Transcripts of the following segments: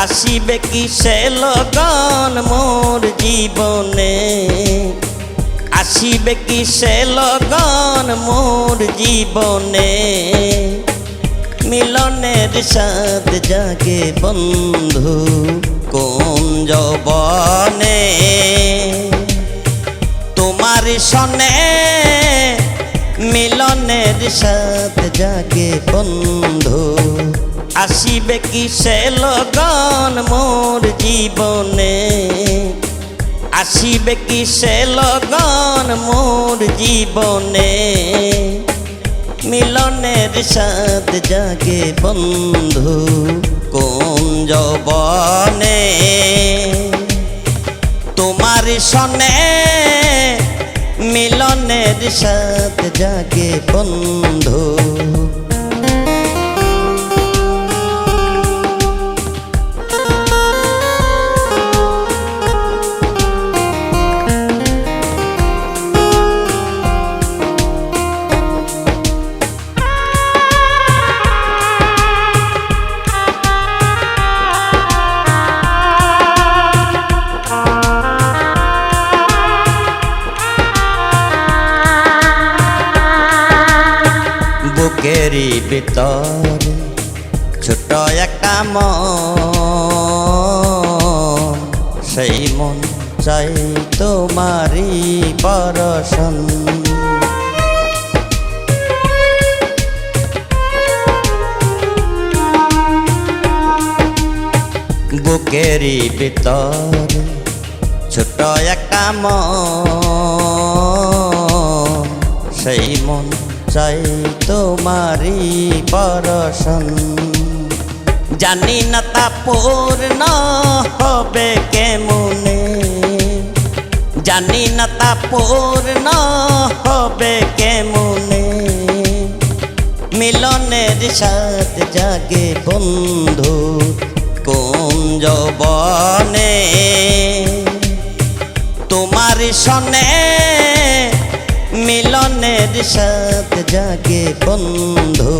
আসিবে কি সে লগন মোর জীবনে, আসিবে কি সে লগন মোর জীবনে। মিলনের সাথ জাগে বন্ধু কোন যৌবনে, তোমার সনে মিলনের সাথ জাগে বন্ধু। আসিবে কি সে লগন মোর জীবনে, আসিবে কি সে লগন মোর জীবনে। মিলনের সাথ জাগে বন্ধু কোন যৌবনে, তোমার সনে মিলনের সাথ জাগে বন্ধু। বুকেরই ভিতরে ছোট একটা মন, সেই মন চাই তোমারই পরশন। বুকেরই ভিতরে ছোট একটা মন, সেই মন চাই তোমারই পরশন। জানি না তা পূর্ণ হবে কেমনে, জানি না তা পূর্ণ হবে কেমনে। মিলনের সাথ জাগে বন্ধু কোন যৌবনে, তোমার সনে মিলনের সাথ জাগে বন্ধু।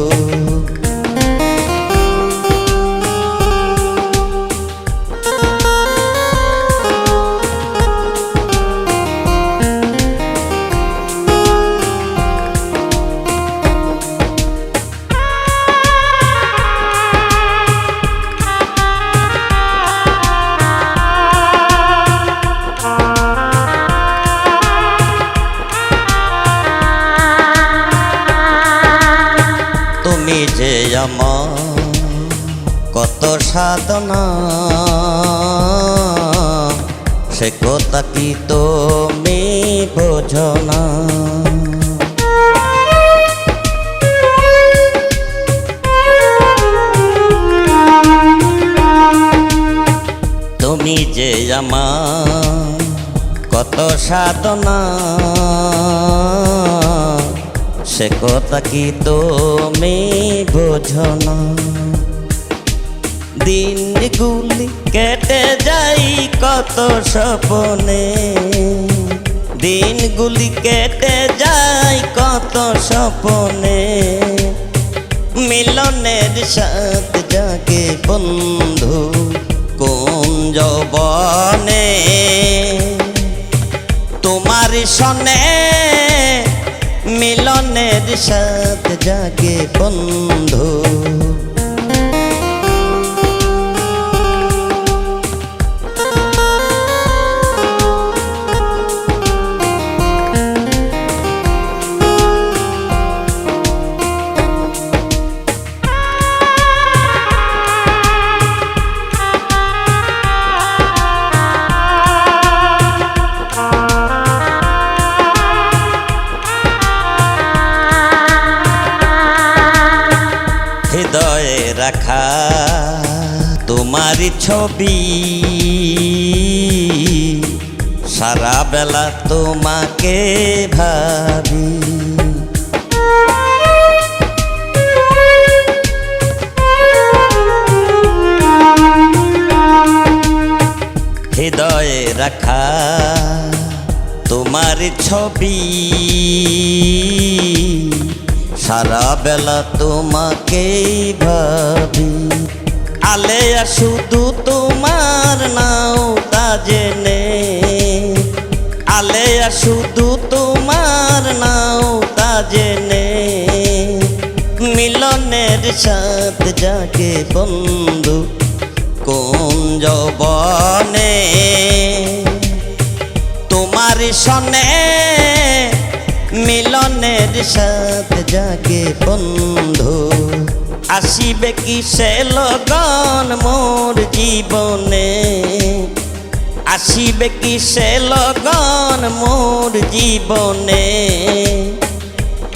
তুমি যে আমার কত সাধনা, সে কথা কি তুমি বোঝো না। তুমি যে আমার কত সাধনা, সে কথা কি তুমি বোঝো না। দিনগুলি কেটে যাই কত স্বপ্নে, দিনগুলি কেটে যাই কত স্বপ্নে। মিলনের সাথ জাগে বন্ধু কোন যৌবনে, তোমার সনে মিলনের সাথ জাগে বন্ধু। হৃদয়ে রাখা তোমারই ছবি, সারা বেলা তোমাকে ভাবি। হৃদয়ে রাখা তোমার ছবি, সারা বেলা তোমাকে ভাবি। আলেয়া শুধু তোমার নাও তা জেনে, আলেয়া শুধু তোমার নাও তা জেনে, মিলনের সাথ জাগে বন্ধু কোন যৌবনে, তোমার সনে মিলনের সাথ জাগে বন্ধু, আসিবে কি সে লগন মোর জীবনে, আসিবে কি সে লগন মোর জীবনে,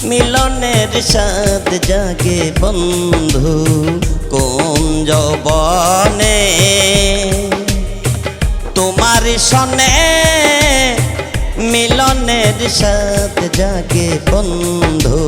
মিলনের সাথ জাগে বন্ধু কোন যৌবনে, তোমার সনে মিলনের সাথ জাগে বন্ধু।